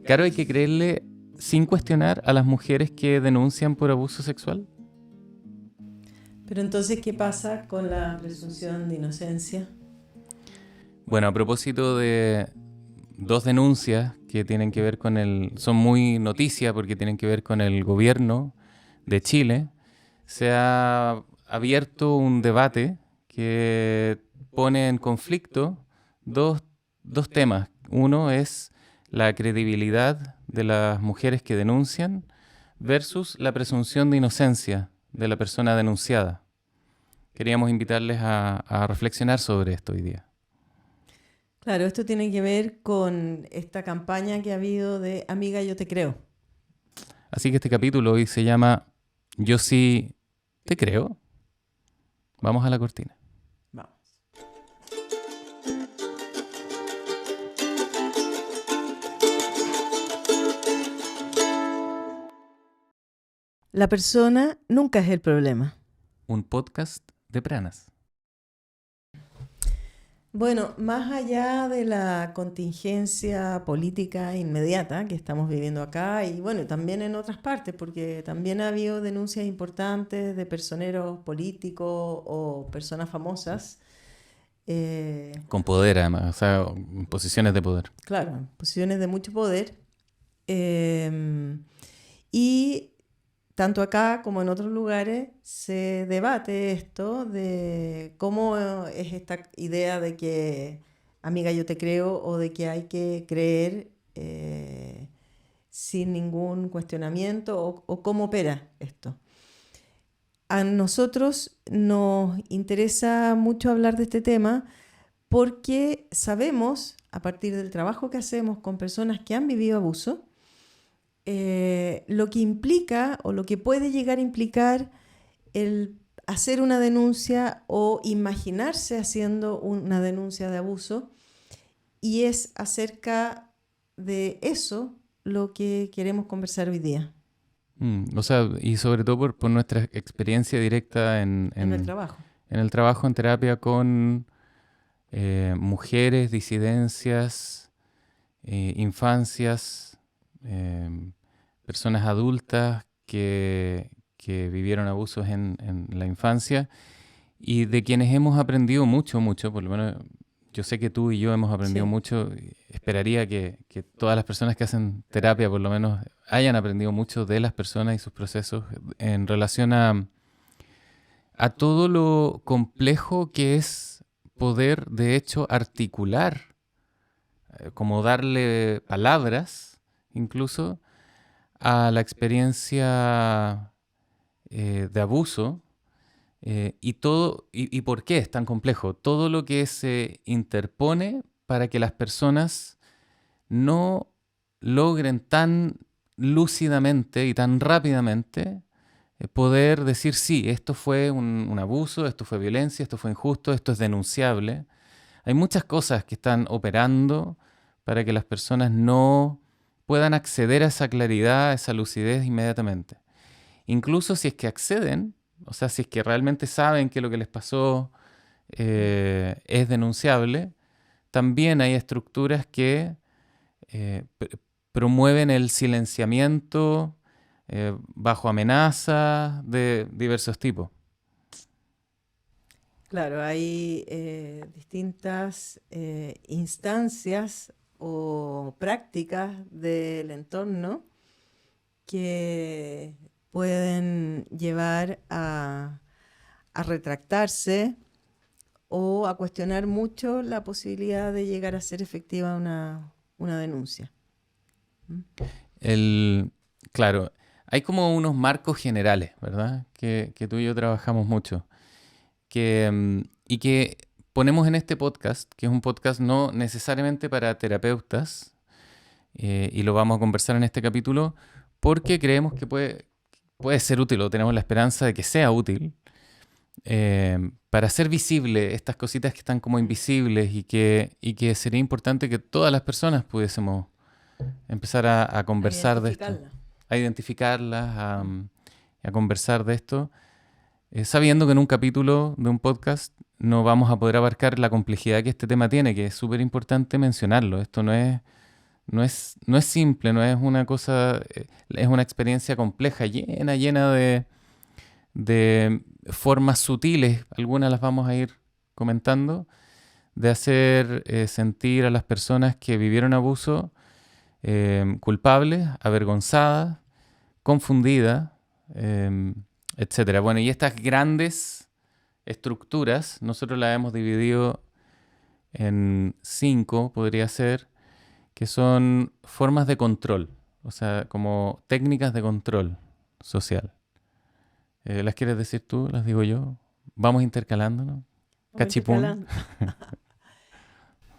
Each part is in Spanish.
Claro, hay que creerle sin cuestionar a las mujeres que denuncian por abuso sexual. Pero entonces, ¿qué pasa con la presunción de inocencia? Bueno, a propósito de dos denuncias que tienen que ver con son muy noticia porque tienen que ver con el gobierno de Chile, se ha abierto un debate que pone en conflicto dos, dos temas. Uno es la credibilidad de las mujeres que denuncian versus la presunción de inocencia de la persona denunciada. Queríamos invitarles a reflexionar sobre esto hoy día. Claro, esto tiene que ver con esta campaña que ha habido de Amiga, yo te creo. Así que este capítulo hoy se llama Yo sí te creo. Vamos a la cortina. Vamos. La persona nunca es el problema. Un podcast de Pranas. Bueno, más allá de la contingencia política inmediata que estamos viviendo acá y bueno, también en otras partes, porque también ha habido denuncias importantes de personeros políticos o personas famosas, Con poder además, o sea, en posiciones de poder. claro, en posiciones de mucho poder. eh, y tanto acá como en otros lugares se debate esto de cómo es esta idea de que, amiga, yo te creo, o de que hay que creer sin ningún cuestionamiento, o cómo opera esto. A nosotros nos interesa mucho hablar de este tema porque sabemos, a partir del trabajo que hacemos con personas que han vivido abuso, lo que implica o lo que puede llegar a implicar el hacer una denuncia o imaginarse haciendo una denuncia de abuso, y es acerca de eso lo que queremos conversar hoy día O sea, y sobre todo por nuestra experiencia directa en el trabajo. en el trabajo en terapia con mujeres, disidencias, infancias, personas adultas que vivieron abusos en la infancia y de quienes hemos aprendido mucho, mucho, por lo menos yo sé que tú y yo hemos aprendido Sí. mucho. Esperaría que todas las personas que hacen terapia por lo menos hayan aprendido mucho de las personas y sus procesos en relación a todo lo complejo que es poder, de hecho, articular, como darle palabras incluso a la experiencia de abuso. Y por qué es tan complejo. Todo lo que se interpone para que las personas no logren tan lúcidamente y tan rápidamente poder decir, sí, esto fue un abuso, esto fue violencia, esto fue injusto, esto es denunciable. Hay muchas cosas que están operando para que las personas no puedan acceder a esa claridad, a esa lucidez inmediatamente. Incluso si es que acceden, o sea, si es que realmente saben que lo que les pasó es denunciable, también hay estructuras que promueven el silenciamiento bajo amenaza de diversos tipos. Claro, hay distintas instancias o prácticas del entorno que pueden llevar a retractarse o a cuestionar mucho la posibilidad de llegar a ser efectiva una denuncia. Claro, hay como unos marcos generales, ¿verdad? Que tú y yo trabajamos mucho. Y que ponemos en este podcast, que es un podcast no necesariamente para terapeutas, y lo vamos a conversar en este capítulo, porque creemos que puede ser útil o tenemos la esperanza de que sea útil para hacer visible estas cositas que están como invisibles y que sería importante que todas las personas pudiésemos empezar a A conversar de esto, identificarla. a identificarlas, a conversar de esto, sabiendo que en un capítulo de un podcast no vamos a poder abarcar la complejidad que este tema tiene, que es súper importante mencionarlo. Esto no es no es simple, no es una cosa, es una experiencia compleja, llena de formas sutiles, algunas las vamos a ir comentando, de hacer sentir a las personas que vivieron abuso culpables, avergonzadas, confundidas, etcétera. Bueno, y estas grandes estructuras, nosotros las hemos dividido en 5, podría ser, que son formas de control, o sea, como técnicas de control social. ¿Las quieres decir tú? ¿Las digo yo? Vamos intercalándonos. Vamos Cachipún. intercalando.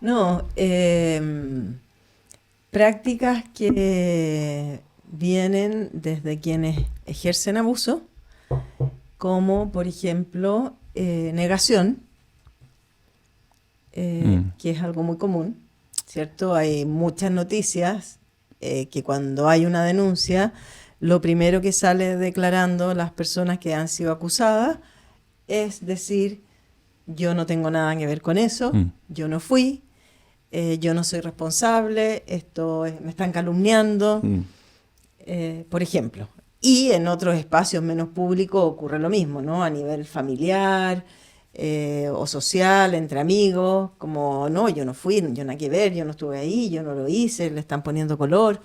No, prácticas que vienen desde quienes ejercen abuso, como por ejemplo negación, que es algo muy común, ¿cierto? Hay muchas noticias que cuando hay una denuncia, lo primero que sale declarando las personas que han sido acusadas es decir, yo no tengo nada que ver con eso, yo no fui, yo no soy responsable, me están calumniando, por ejemplo. Y en otros espacios menos públicos ocurre lo mismo, ¿no? A nivel familiar o social, entre amigos, como, no, yo no fui, yo nada que ver, yo no estuve ahí, yo no lo hice, le están poniendo color.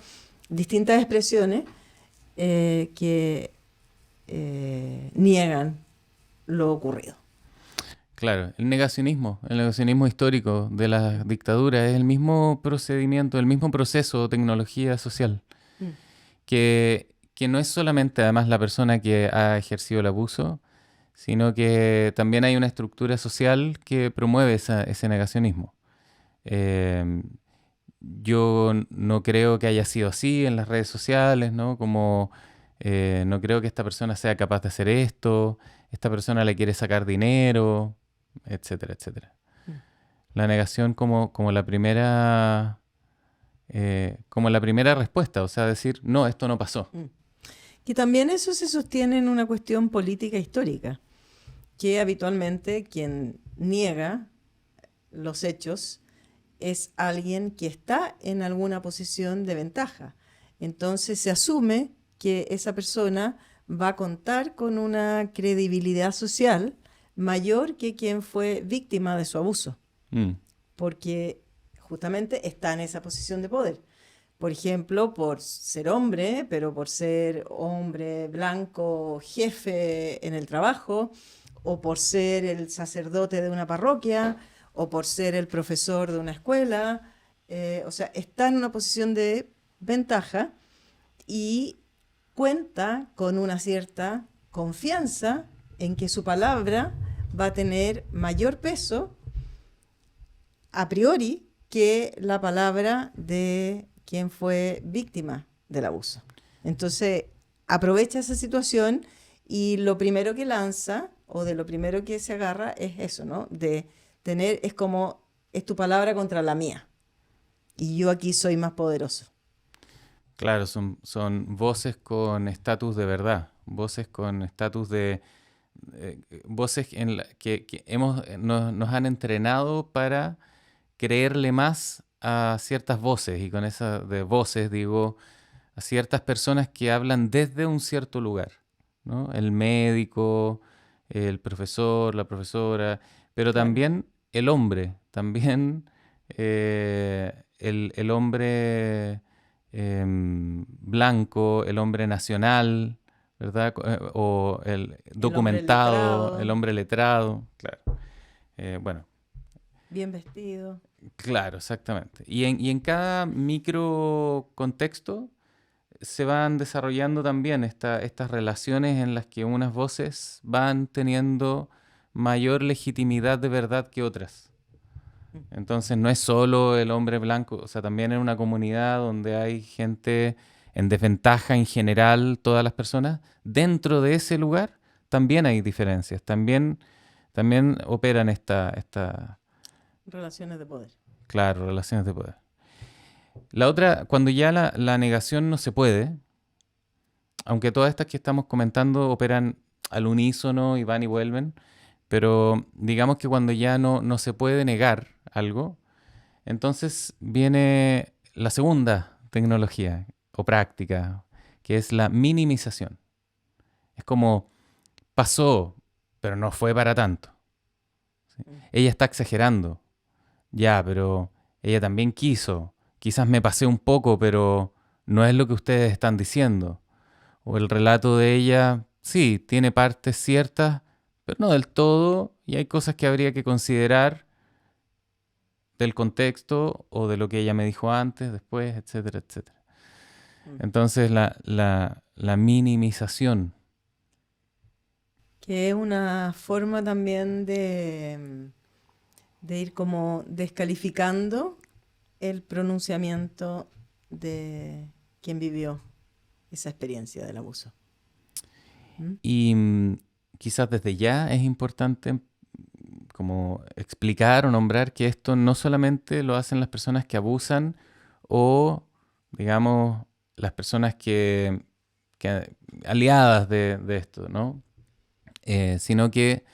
Distintas expresiones que niegan lo ocurrido. Claro, el negacionismo histórico de las dictaduras es el mismo procedimiento, el mismo proceso o tecnología social, que no es solamente además la persona que ha ejercido el abuso, sino que también hay una estructura social que promueve ese negacionismo. Yo no creo que haya sido así en las redes sociales, ¿no? Como no creo que esta persona sea capaz de hacer esto, esta persona le quiere sacar dinero, etcétera, etcétera. La negación como la primera respuesta, o sea, decir, no, esto no pasó. Que también eso se sostiene en una cuestión política histórica, que habitualmente quien niega los hechos es alguien que está en alguna posición de ventaja. Entonces se asume que esa persona va a contar con una credibilidad social mayor que quien fue víctima de su abuso, porque justamente está en esa posición de poder. Por ejemplo, por ser hombre, pero por ser hombre blanco, jefe en el trabajo, o por ser el sacerdote de una parroquia, o por ser el profesor de una escuela. O sea, está en una posición de ventaja y cuenta con una cierta confianza en que su palabra va a tener mayor peso a priori que la palabra de quien fue víctima del abuso. Entonces, aprovecha esa situación y lo primero que lanza o de lo primero que se agarra es eso, ¿no? De tener, es como, es tu palabra contra la mía y yo aquí soy más poderoso. Claro, son voces con estatus de verdad, voces con estatus de... voces que nos han entrenado para creerle más a ciertas voces, y con esas de voces digo a ciertas personas que hablan desde un cierto lugar, ¿no? El médico, el profesor, la profesora, pero Claro. también el hombre, también el hombre blanco, el hombre nacional, ¿verdad? O el El hombre documentado, el letrado, hombre letrado, claro. Bueno, bien vestido. claro, exactamente. Y en cada micro contexto se van desarrollando también estas relaciones en las que unas voces van teniendo mayor legitimidad de verdad que otras. Entonces no es solo el hombre blanco, o sea, también en una comunidad donde hay gente en desventaja en general, todas las personas, dentro de ese lugar también hay diferencias, también operan Relaciones de poder. claro, relaciones de poder. La otra, cuando ya la negación no se puede, aunque todas estas que estamos comentando operan al unísono y van y vuelven, pero digamos que cuando ya no se puede negar algo, entonces viene la segunda tecnología o práctica, que es la minimización. Es como pasó, pero no fue para tanto. ¿Sí? Ella está exagerando. Ya, pero ella también quiso. Quizás me pasé un poco, pero no es lo que ustedes están diciendo. O el relato de ella, sí, tiene partes ciertas, pero no del todo, y hay cosas que habría que considerar del contexto o de lo que ella me dijo antes, después, etcétera, etcétera. Entonces la minimización. Que es una forma también de ir como descalificando el pronunciamiento de quien vivió esa experiencia del abuso. ¿Mm? Y quizás desde ya es importante como explicar o nombrar que esto no solamente lo hacen las personas que abusan o, digamos, las personas que aliadas de esto, ¿no? Sino que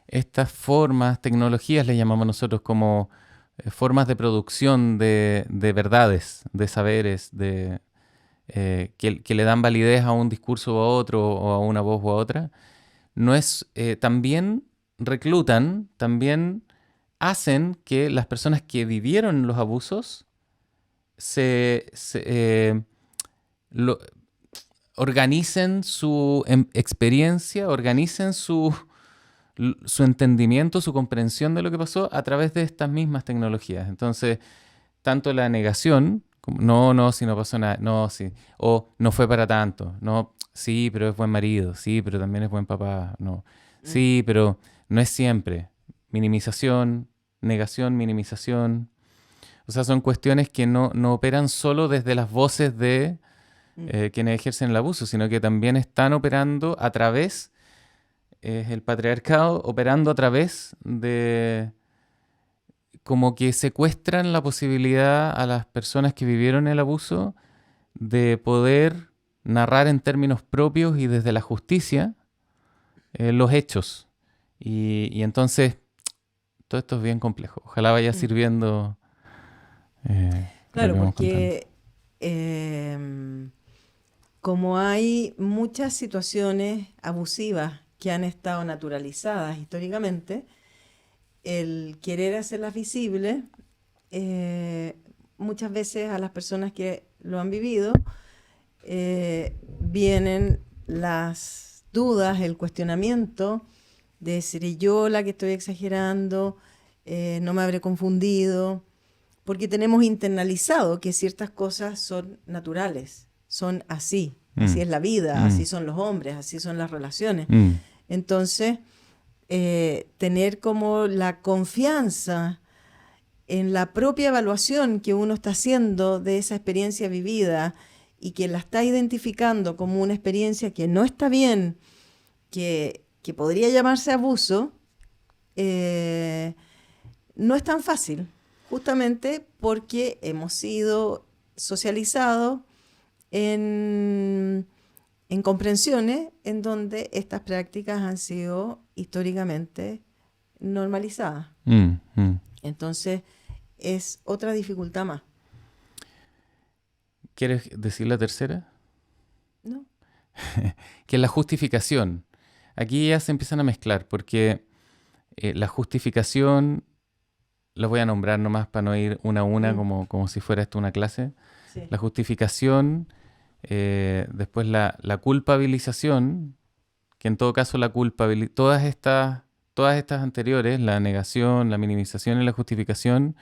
estas formas, tecnologías, le llamamos nosotros como formas de producción de verdades, de saberes, que le dan validez a un discurso u a otro, o a una voz u a otra, no es, también reclutan, también hacen que las personas que vivieron los abusos se lo- organicen su experiencia, organicen su entendimiento, su comprensión de lo que pasó a través de estas mismas tecnologías. Entonces, tanto la negación, como, no, si no pasó nada, no, sí, o no fue para tanto, no, sí, pero es buen marido, sí, pero también es buen papá, no, sí, pero no es siempre. Minimización, negación, minimización. O sea, son cuestiones que no operan solo desde las voces de quienes ejercen el abuso, sino que también están operando a través, es el patriarcado operando a través de como que secuestran la posibilidad a las personas que vivieron el abuso de poder narrar en términos propios y desde la justicia los hechos. Y entonces todo esto es bien complejo. Ojalá vaya sirviendo lo Claro, que vamos contando. porque como hay muchas situaciones abusivas que han estado naturalizadas históricamente, el querer hacerlas visibles, muchas veces a las personas que lo han vivido, vienen las dudas, el cuestionamiento de ¿seré yo la que estoy exagerando? ¿No me habré confundido? Porque tenemos internalizado que ciertas cosas son naturales, son así, así Mm, es la vida, mm, así son los hombres, así son las relaciones. mm, Entonces, tener como la confianza en la propia evaluación que uno está haciendo de esa experiencia vivida y que la está identificando como una experiencia que no está bien, que podría llamarse abuso, eh, no es tan fácil, justamente porque hemos sido socializados en comprensiones en donde estas prácticas han sido históricamente normalizadas. mm. Entonces, es otra dificultad más, ¿Quieres decir la tercera? ¿no? Que es la justificación. Aquí ya se empiezan a mezclar, porque la justificación, los voy a nombrar nomás para no ir una a una Mm, como si fuera esto una clase. sí. La justificación, después la culpabilización, que en todo caso todas estas anteriores, la negación, la minimización y la justificación,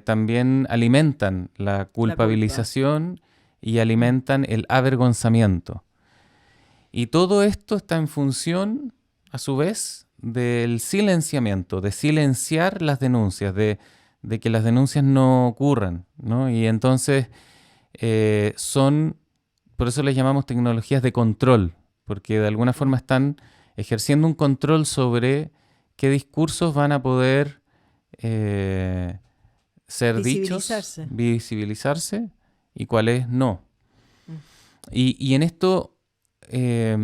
también alimentan la La culpa. culpabilización y Mm, alimentan el avergonzamiento. Y todo esto está en función, a su vez, del silenciamiento, de silenciar las denuncias, de que las denuncias no ocurran, ¿no? Y entonces por eso les llamamos tecnologías de control, porque de alguna mm. forma están ejerciendo un control sobre qué discursos van a poder eh, ser dichos, Visibilizarse. visibilizarse y cuáles no. Mm. Y en esto eh,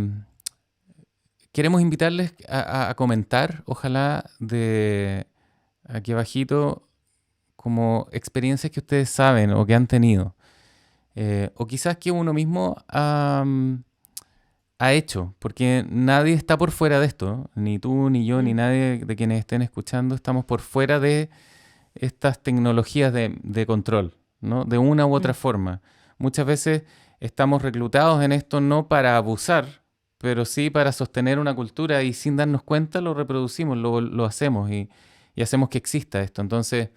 queremos invitarles a comentar, ojalá, de aquí abajito, como experiencias que ustedes saben o que han tenido. O quizás que uno mismo ha hecho, porque nadie está por fuera de esto, ¿no? Ni tú, ni yo, ni nadie de quienes estén escuchando estamos por fuera de estas tecnologías de control, ¿no? De una u otra forma. Muchas veces estamos reclutados en esto no para abusar, pero sí para sostener una cultura y sin darnos cuenta lo reproducimos, lo hacemos y hacemos que exista esto. Entonces,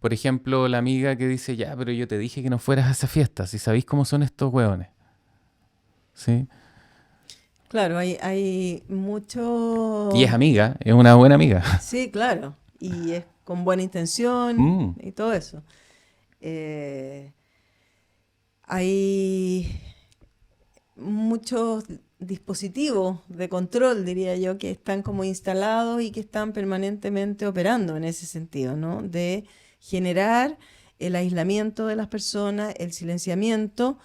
por ejemplo, la amiga que dice, ya, pero yo te dije que no fueras a esa fiesta, si sabéis cómo son estos hueones, ¿sí? Claro, hay Y es mucho... amiga, es una buena amiga. Sí, claro, y es con buena intención Mm, y todo eso. Eh, hay muchos dispositivos de control, diría yo, que están como instalados y que están permanentemente operando en ese sentido, ¿no? De generar el aislamiento de las personas, el silenciamiento,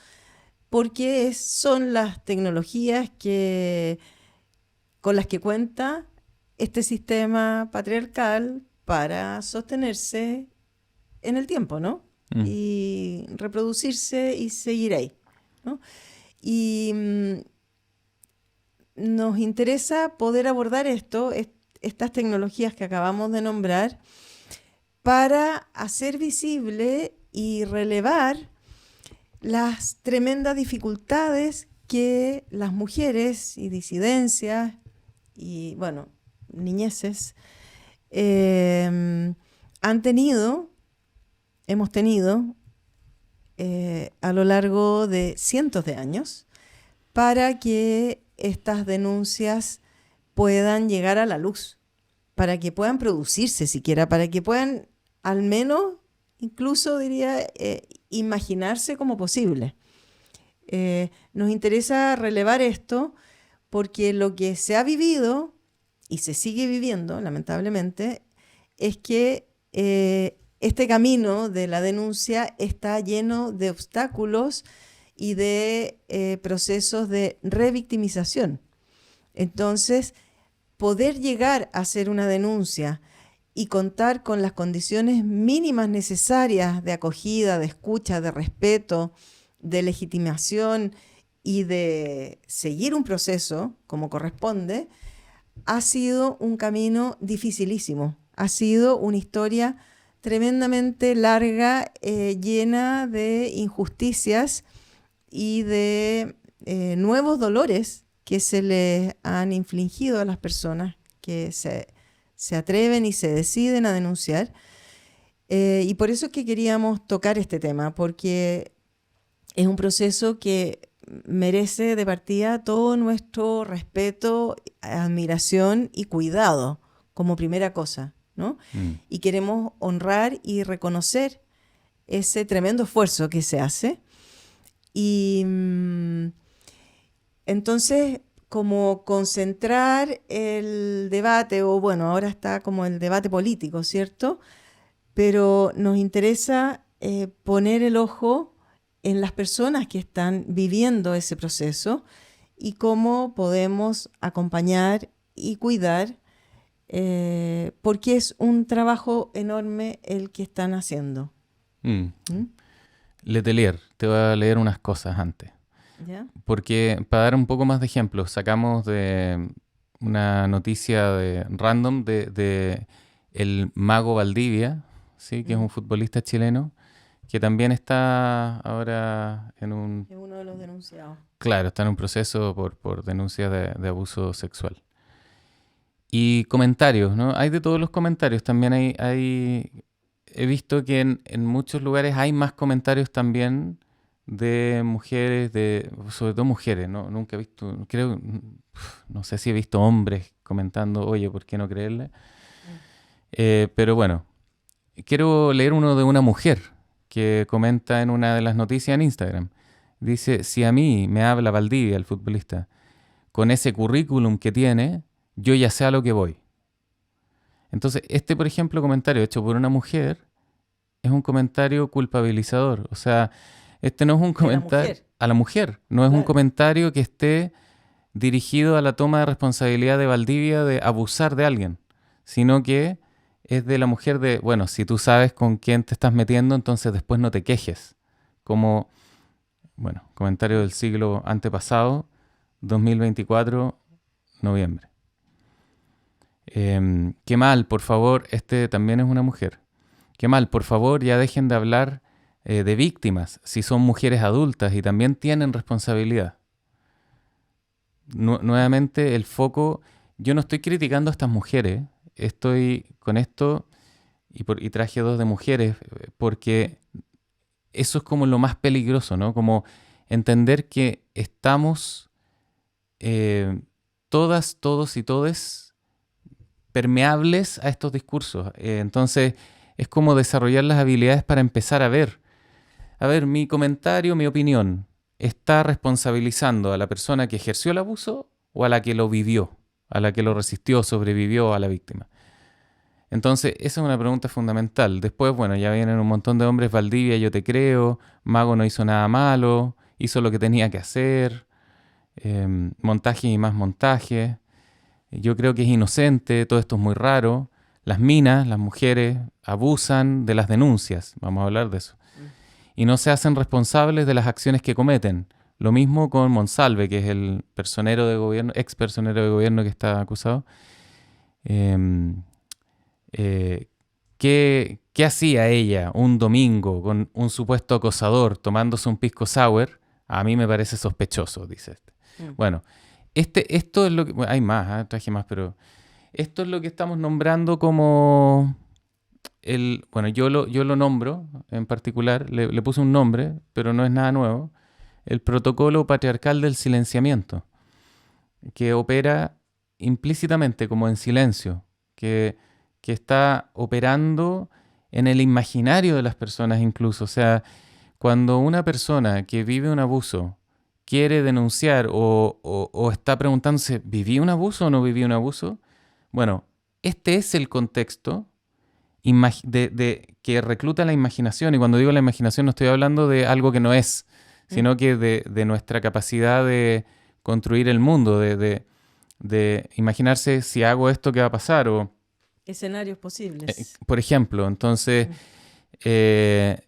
porque son las tecnologías con las que cuenta este sistema patriarcal para sostenerse en el tiempo, ¿no? mm, Y reproducirse y seguir ahí, ¿no? Y nos interesa poder abordar estas tecnologías que acabamos de nombrar, para hacer visible y relevar las tremendas dificultades que las mujeres y disidencias y, bueno, niñeces han tenido, hemos tenido a lo largo de cientos de años, para que estas denuncias puedan llegar a la luz, para que puedan producirse siquiera, para que puedan al menos, incluso diría, imaginarse como posible. Nos interesa relevar esto porque lo que se ha vivido y se sigue viviendo, lamentablemente, es que este camino de la denuncia está lleno de obstáculos y de procesos de revictimización. Entonces, poder llegar a hacer una denuncia y contar con las condiciones mínimas necesarias de acogida, de escucha, de respeto, de legitimación y de seguir un proceso como corresponde, ha sido un camino dificilísimo. Ha sido una historia tremendamente larga, llena de injusticias y de nuevos dolores que se les han infligido a las personas que se atreven y se deciden a denunciar. Y por eso es que queríamos tocar este tema, porque es un proceso que merece de partida todo nuestro respeto, admiración y cuidado como primera cosa, ¿no? Y queremos honrar y reconocer ese tremendo esfuerzo que se hace. Y entonces, como concentrar el debate, o bueno, ahora está como el debate político, ¿cierto? Pero nos interesa poner el ojo en las personas que están viviendo ese proceso y cómo podemos acompañar y cuidar, porque es un trabajo enorme el que están haciendo. mm. Letelier, te voy a leer unas cosas antes. ¿Ya? Porque para dar un poco más de ejemplos, sacamos de una noticia random de el Mago Valdivia, ¿sí? Que es un futbolista chileno, que también está ahora Es uno de los denunciados. claro, está en un proceso por denuncias de abuso sexual. Y comentarios, ¿no? Hay de todos los comentarios. También he visto que en muchos lugares hay más comentarios también de mujeres, sobre todo mujeres, ¿no? Nunca he visto, creo, no sé si he visto hombres comentando, oye, ¿por qué no creerle? Pero bueno, quiero leer uno de una mujer que comenta en una de las noticias en Instagram. Dice, si a mí me habla Valdivia, el futbolista, con ese currículum que tiene, yo ya sé a lo que voy. Entonces, por ejemplo, comentario hecho por una mujer es un comentario culpabilizador. O sea, este no es un comentario a la mujer, no es un comentario que esté dirigido a la toma de responsabilidad de Valdivia de abusar de alguien, sino que es de la mujer de, bueno, si tú sabes con quién te estás metiendo, entonces después no te quejes. Como, bueno, comentario del siglo antepasado, 2024, noviembre. Qué mal, por favor, este también es una mujer. Qué mal, por favor, ya dejen de hablar de víctimas si son mujeres adultas y también tienen responsabilidad. Nuevamente el foco, yo no estoy criticando a estas mujeres, estoy con esto y traje dos de mujeres porque eso es como lo más peligroso, ¿no? Como entender que estamos todas, todos y todes permeables a estos discursos. Entonces es como desarrollar las habilidades para empezar a ver, mi comentario, mi opinión, ¿está responsabilizando a la persona que ejerció el abuso o a la que lo vivió, a la que lo resistió, sobrevivió a la víctima? Entonces, esa es una pregunta fundamental. Después, bueno, ya vienen un montón de hombres, Valdivia, yo te creo, Mago no hizo nada malo, hizo lo que tenía que hacer, montajes y más montajes. Yo creo que es inocente, todo esto es muy raro. Las minas, las mujeres, abusan de las denuncias, vamos a hablar de eso, y no se hacen responsables de las acciones que cometen. Lo mismo con Monsalve, que es el personero de gobierno, ex personero de gobierno que está acusado. Eh, ¿Qué hacía ella un domingo con un supuesto acosador tomándose un pisco sour? A mí me parece sospechoso, dice este. Bueno, esto es lo que... Bueno, hay más, traje más, pero esto es lo que estamos nombrando como... Bueno, yo lo nombro en particular, le puse un nombre, pero no es nada nuevo. El protocolo patriarcal del silenciamiento, que opera implícitamente como en silencio, que está operando en el imaginario de las personas incluso. O sea, cuando una persona que vive un abuso quiere denunciar o está preguntándose, ¿viví un abuso o no viví un abuso? Bueno, este es el contexto que recluta la imaginación. Y cuando digo la imaginación no estoy hablando de algo que no es, sino que de nuestra capacidad de construir el mundo, de imaginarse si hago esto, ¿qué va a pasar? O, Escenarios posibles. por ejemplo, entonces, eh,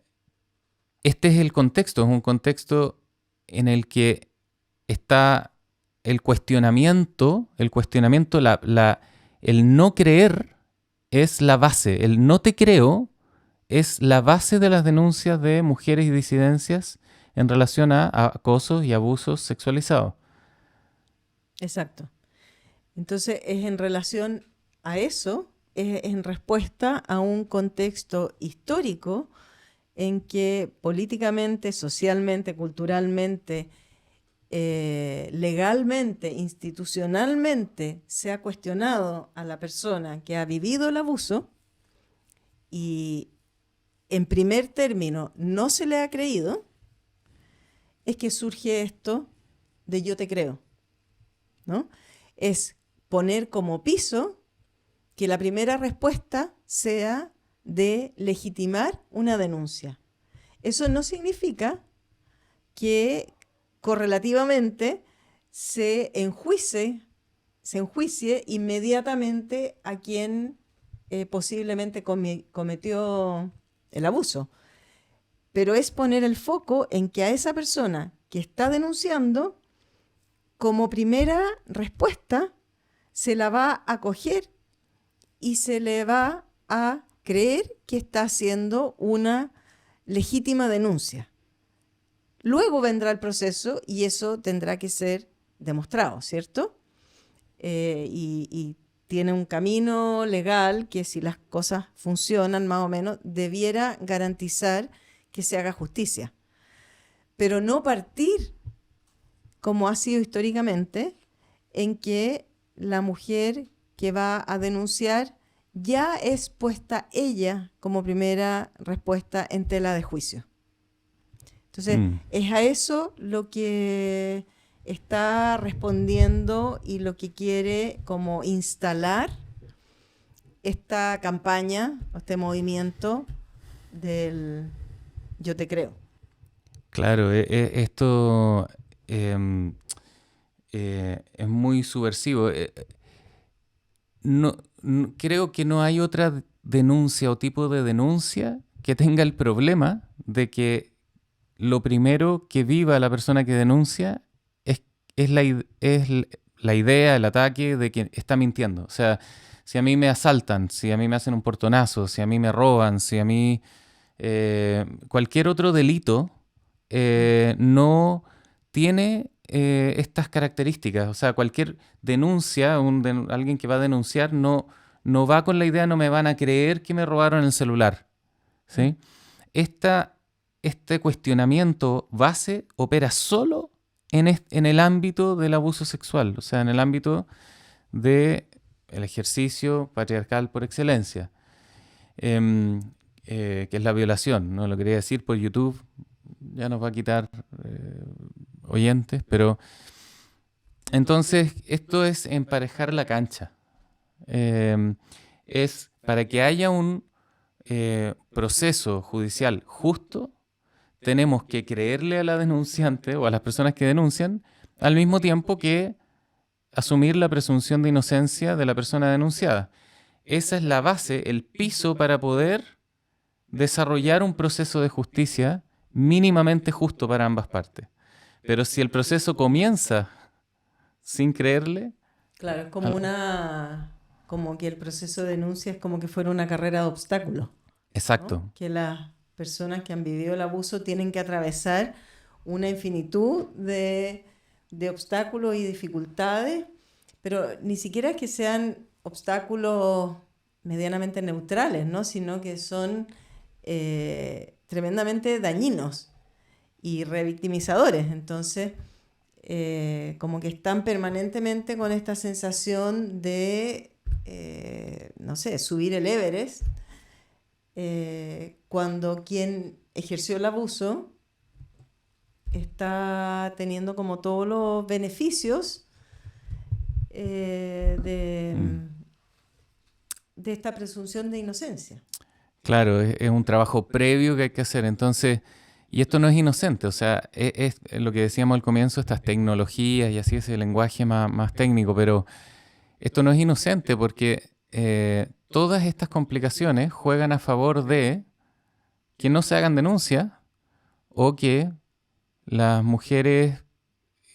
este es el contexto, es un contexto en el que está el cuestionamiento, el no creer es la base, el no te creo es la base de las denuncias de mujeres y disidencias en relación a acosos y abusos sexualizados. Exacto. Entonces es en relación a eso, es en respuesta a un contexto histórico en que políticamente, socialmente, culturalmente, legalmente, institucionalmente se ha cuestionado a la persona que ha vivido el abuso y en primer término no se le ha creído, es que surge esto de yo te creo, ¿no? Es poner como piso que la primera respuesta sea de legitimar una denuncia. Eso no significa que correlativamente se enjuicie inmediatamente a quien posiblemente cometió el abuso. Pero es poner el foco en que a esa persona que está denunciando, como primera respuesta, se la va a acoger y se le va a creer que está haciendo una legítima denuncia. Luego vendrá el proceso y eso tendrá que ser demostrado, ¿cierto? Y tiene un camino legal que, si las cosas funcionan más o menos, debiera garantizar que se haga justicia. Pero no partir, como ha sido históricamente, en que la mujer que va a denunciar ya es puesta ella como primera respuesta en tela de juicio. Entonces, es a eso lo que está respondiendo y lo que quiere como instalar esta campaña, este movimiento del yo te creo. Claro, esto es muy subversivo. Creo que no hay otra denuncia o tipo de denuncia que tenga el problema de que lo primero que viva la persona que denuncia es la idea, el ataque de que está mintiendo. O sea, si a mí me asaltan, si a mí me hacen un portonazo, si a mí me roban, si a mí cualquier otro delito no tiene estas características. O sea, cualquier denuncia, alguien que va a denunciar no va con la idea, no me van a creer que me robaron el celular. ¿Sí? Este cuestionamiento base opera solo en el ámbito del abuso sexual, o sea, en el ámbito del ejercicio patriarcal por excelencia, que es la violación. No lo quería decir por YouTube, ya nos va a quitar oyentes, pero entonces esto es emparejar la cancha. Es para que haya un proceso judicial justo, tenemos que creerle a la denunciante o a las personas que denuncian, al mismo tiempo que asumir la presunción de inocencia de la persona denunciada. Esa es la base, el piso para poder desarrollar un proceso de justicia mínimamente justo para ambas partes. Pero si el proceso comienza sin creerle... Claro, es como que el proceso de denuncia es como que fuera una carrera de obstáculos. Exacto. ¿No? Que las personas que han vivido el abuso tienen que atravesar una infinitud de obstáculos y dificultades, pero ni siquiera es que sean obstáculos medianamente neutrales, ¿no? Sino que son tremendamente dañinos y revictimizadores. Entonces, como que están permanentemente con esta sensación de, no sé, subir el Everest, cuando quien ejerció el abuso está teniendo como todos los beneficios de esta presunción de inocencia. Claro, es un trabajo previo que hay que hacer. Entonces, y esto no es inocente, o sea, es lo que decíamos al comienzo, estas tecnologías y así, ese lenguaje más técnico, pero esto no es inocente porque todas estas complicaciones juegan a favor de que no se hagan denuncias o que las mujeres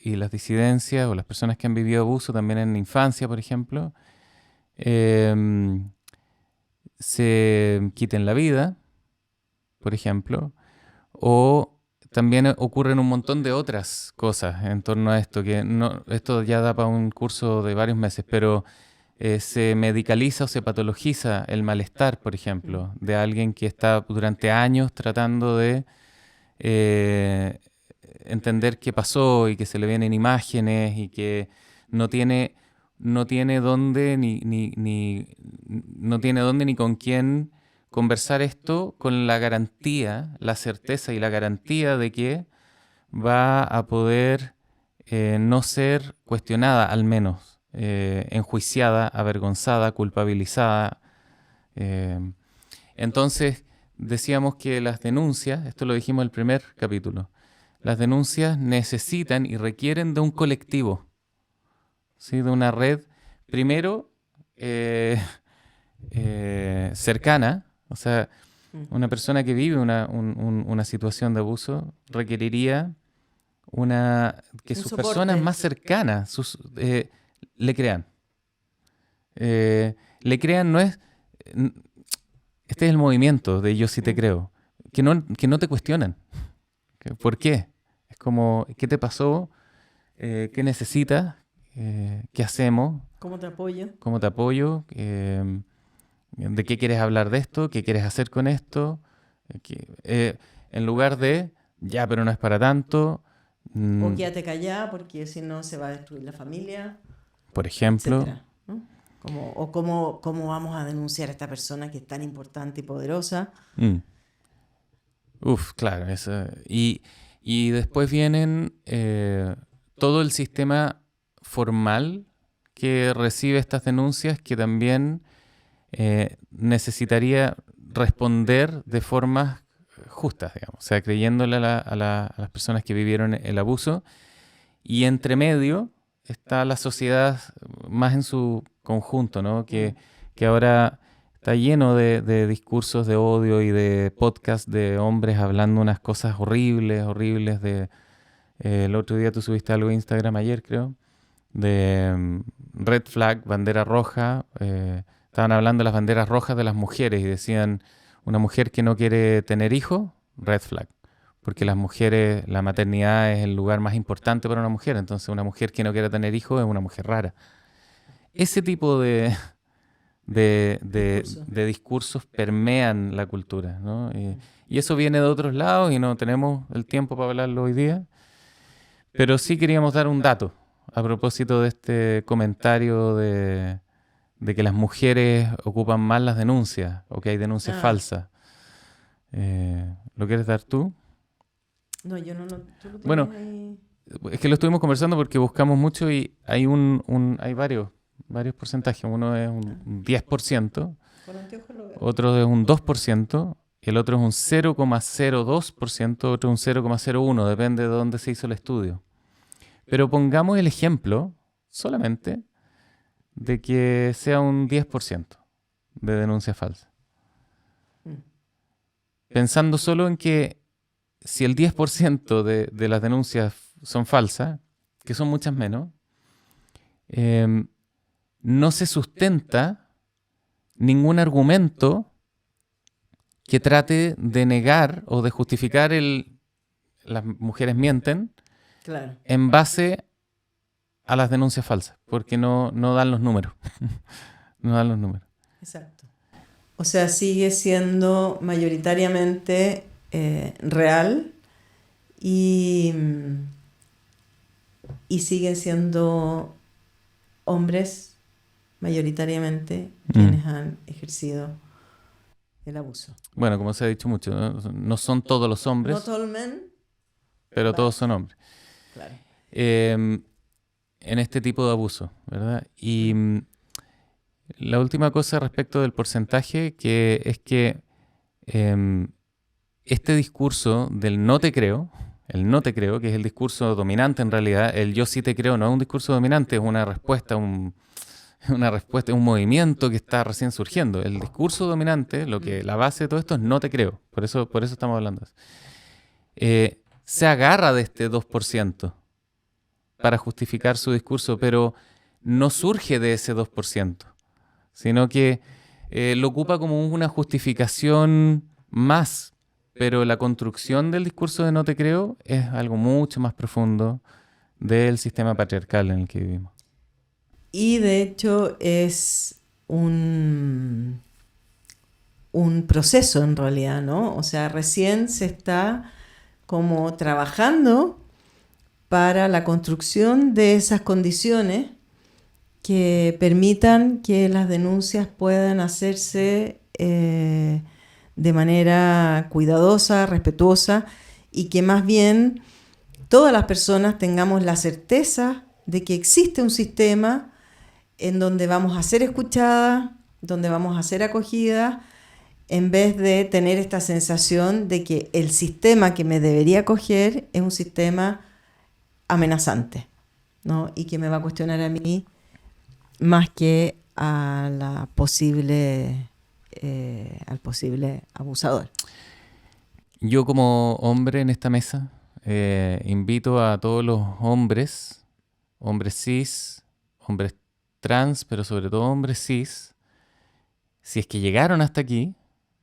y las disidencias o las personas que han vivido abuso también en la infancia, por ejemplo, se quiten la vida, por ejemplo, o también ocurren un montón de otras cosas en torno a esto, que no, esto ya da para un curso de varios meses, pero se medicaliza o se patologiza el malestar, por ejemplo, de alguien que está durante años tratando de entender qué pasó y que se le vienen imágenes y que no tiene dónde no tiene dónde ni con quién conversar esto con la garantía, la certeza y la garantía de que va a poder no ser cuestionada, al menos, enjuiciada, avergonzada, culpabilizada. Entonces, decíamos que las denuncias, esto lo dijimos en el primer capítulo, las denuncias necesitan y requieren de un colectivo, ¿sí? De una red, primero, cercana. O sea, una persona que vive una situación de abuso requeriría que sus soporte. personas más cercanas le crean. Le crean no es... Este es el movimiento de yo sí te creo. Que no te cuestionan. ¿Por qué? Es como, ¿qué te pasó? ¿Qué necesitas? ¿Qué hacemos? ¿Cómo te apoyo? ¿Cómo te apoyo? ¿De qué quieres hablar de esto? ¿Qué quieres hacer con esto? En lugar de, ya, pero no es para tanto. O quédate callada porque si no se va a destruir la familia. Por ejemplo. Etcétera, ¿no? ¿Cómo vamos a denunciar a esta persona que es tan importante y poderosa? Claro. Y después vienen todo el sistema formal que recibe estas denuncias, que también necesitaría responder de formas justas, digamos, o sea, creyéndole a las personas que vivieron el abuso. Y entre medio está la sociedad más en su conjunto, ¿no? Que ahora está lleno de discursos de odio y de podcasts de hombres hablando unas cosas horribles, horribles. El otro día tú subiste algo en Instagram, ayer creo, de red flag, bandera roja. Estaban hablando de las banderas rojas de las mujeres y decían, una mujer que no quiere tener hijos, red flag. Porque las mujeres, la maternidad es el lugar más importante para una mujer. Entonces una mujer que no quiere tener hijos es una mujer rara. Ese tipo de discursos permean la cultura, ¿no? Y eso viene de otros lados y no tenemos el tiempo para hablarlo hoy día. Pero sí queríamos dar un dato a propósito de este comentario de que las mujeres ocupan más las denuncias o que hay denuncias falsas. ¿Lo quieres dar tú? No, yo no. ¿Tú lo Bueno, tienes ahí? es que lo estuvimos conversando porque buscamos mucho y hay hay varios porcentajes. Uno es un 10%, Con anteojos lo veo. otro es un 2%, y el otro es un 0,02%, otro un 0,01%, depende de dónde se hizo el estudio. Pero pongamos el ejemplo solamente de que sea un 10% de denuncia falsa. Pensando solo en que si el 10% de las denuncias son falsas, que son muchas menos, no se sustenta ningún argumento que trate de negar o de justificar las mujeres mienten Claro. en base a las denuncias falsas, porque no dan los números. No dan los números. Exacto. O sea, sigue siendo mayoritariamente real y siguen siendo hombres mayoritariamente quienes han ejercido el abuso. Bueno, como se ha dicho mucho, no son todos los hombres, Not all men, pero todos son hombres. claro. En este tipo de abuso, ¿verdad? Y la última cosa respecto del porcentaje, que es que este discurso del no te creo, el no te creo, que es el discurso dominante en realidad, el yo sí te creo no es un discurso dominante, es una respuesta, un movimiento que está recién surgiendo. El discurso dominante, la base de todo esto es no te creo, por eso estamos hablando de eso. Se agarra de este 2% para justificar su discurso, pero no surge de ese 2%, sino que lo ocupa como una justificación más, pero la construcción del discurso de no te creo es algo mucho más profundo del sistema patriarcal en el que vivimos. Y de hecho es un proceso en realidad, ¿no? O sea, recién se está como trabajando para la construcción de esas condiciones que permitan que las denuncias puedan hacerse de manera cuidadosa, respetuosa, y que más bien todas las personas tengamos la certeza de que existe un sistema en donde vamos a ser escuchadas, donde vamos a ser acogidas, en vez de tener esta sensación de que el sistema que me debería acoger es un sistema amenazante, ¿no? Y que me va a cuestionar a mí más que a al posible abusador. Yo como hombre en esta mesa invito a todos los hombres cis, hombres trans, pero sobre todo hombres cis, si es que llegaron hasta aquí,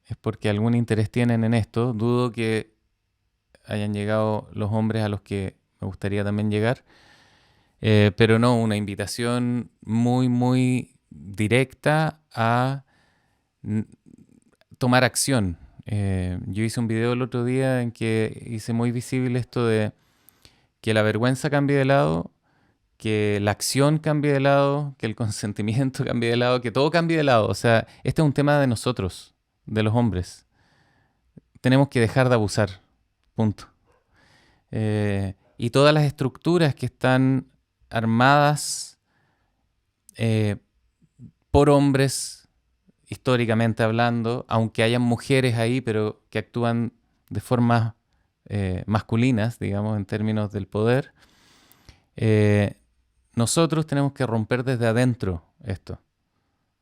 es porque algún interés tienen en esto. Dudo que hayan llegado los hombres a los que me gustaría también llegar, pero no, una invitación muy, muy directa a tomar acción. Yo hice un video el otro día en que hice muy visible esto de que la vergüenza cambie de lado, que la acción cambie de lado, que el consentimiento cambie de lado, que todo cambie de lado. O sea, este es un tema de nosotros, de los hombres. Tenemos que dejar de abusar, punto. Y todas las estructuras que están armadas por hombres, históricamente hablando, aunque hayan mujeres ahí, pero que actúan de formas masculinas, digamos, en términos del poder, nosotros tenemos que romper desde adentro esto.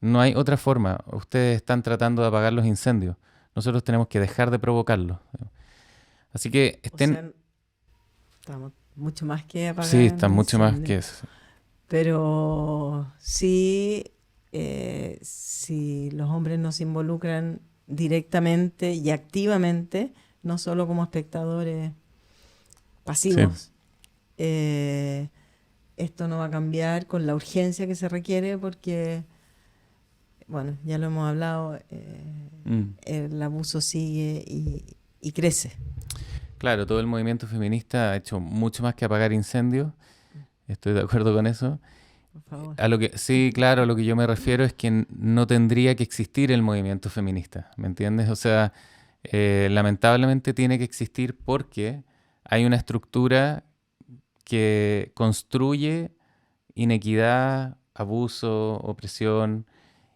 No hay otra forma. Ustedes están tratando de apagar los incendios. Nosotros tenemos que dejar de provocarlos. Así que O estén... sea, estamos mucho más que Sí, apagar están los mucho más que incendios. eso. Pero sí, si los hombres nos involucran directamente y activamente, no solo como espectadores Sí, pasivos, eh, esto no va a cambiar con la urgencia que se requiere porque, bueno, ya lo hemos hablado, mm. el abuso sigue y crece. Claro, todo el movimiento feminista ha hecho mucho más que apagar incendios. Estoy de acuerdo con eso. Por favor. A lo que, sí, claro, a lo que yo me refiero es que no tendría que existir el movimiento feminista, ¿me entiendes? O sea, lamentablemente tiene que existir porque hay una estructura que construye inequidad, abuso, opresión,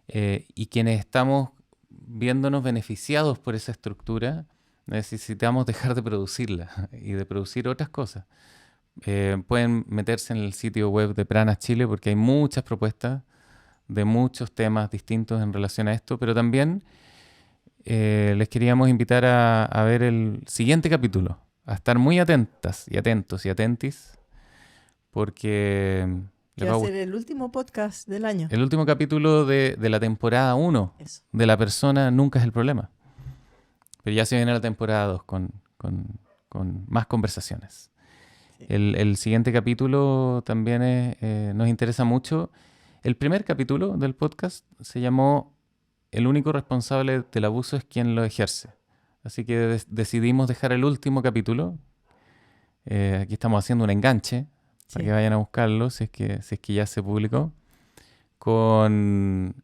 y quienes estamos viéndonos beneficiados por esa estructura, necesitamos dejar de producirla y de producir otras cosas. Pueden meterse en el sitio web de Pranas Chile porque hay muchas propuestas de muchos temas distintos en relación a esto, pero también les queríamos invitar a ver el siguiente capítulo, a estar muy atentas y atentos y atentis, porque Que les va va a a ser gustar. el último podcast del año. El último capítulo de la temporada 1 Eso. de La persona nunca es el problema. Pero ya se viene la temporada 2 con más conversaciones. Sí. El siguiente capítulo también nos interesa mucho. El primer capítulo del podcast se llamó El único responsable del abuso es quien lo ejerce. Así que decidimos dejar el último capítulo. Aquí estamos haciendo un enganche para Sí. que vayan a buscarlo si es que ya se publicó. Con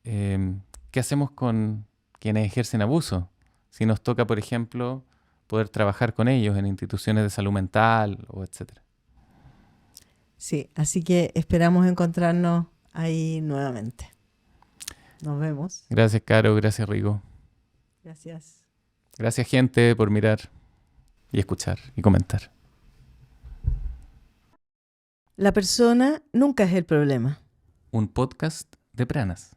¿qué hacemos con quienes ejercen abuso? Si nos toca, por ejemplo, poder trabajar con ellos en instituciones de salud mental o etcétera. Sí, así que esperamos encontrarnos ahí nuevamente. Nos vemos. Gracias, Caro. Gracias, Rigo. Gracias. Gracias, gente, por mirar y escuchar y comentar. La persona nunca es el problema. Un podcast de Pranas.